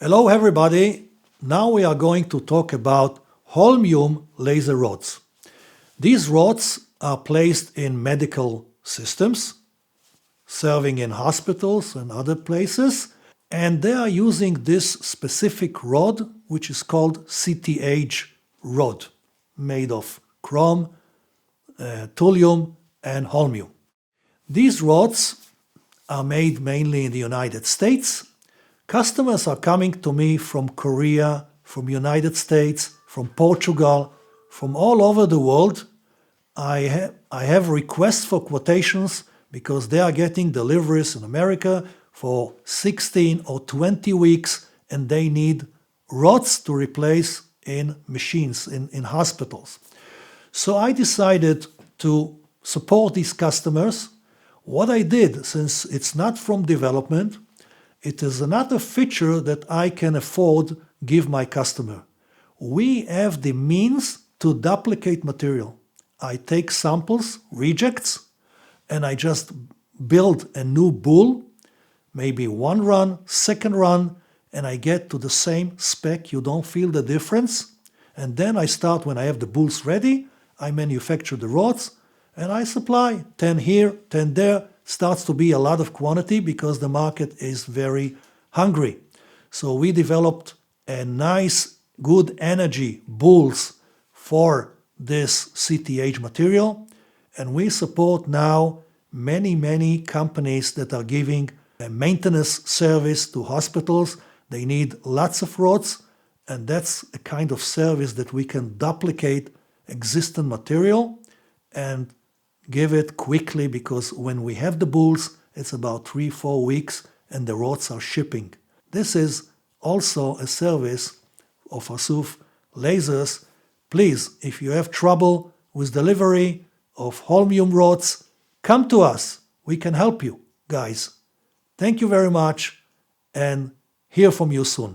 Hello everybody, now we are going to talk about Holmium laser rods. These rods are placed in medical systems, serving in hospitals and other places, and they are using this specific rod which is called CTH rod, made of chrome, thulium and holmium. These rods are made mainly in the United States. Customers are coming to me from Korea, from United States, from Portugal, from all over the world. I have requests for quotations because they are getting deliveries in America for 16 or 20 weeks and they need rods to replace in machines, in hospitals. So I decided to support these customers. What I did, since it's not from development, it is another feature that I can afford give my customer. We have the means to duplicate material. I take samples, rejects, and I just build a new bowl, maybe one run, second run, and I get to the same spec. You don't feel the difference. And then I start, when I have the bowls ready, I manufacture the rods and I supply 10 here, 10 there. Starts to be a lot of quantity because the market is very hungry. So we developed a nice, good energy bowls for this CTH material, and we support now many companies that are giving a maintenance service to hospitals. They need lots of rods, and that's a kind of service that we can duplicate existing material and give it quickly, because when we have the bowls, it's about 3-4 weeks and the rods are shipping. This is also a service of Arsuf Lasers. Please, if you have trouble with delivery of Holmium rods, come to us. We can help you, guys. Thank you very much and hear from you soon.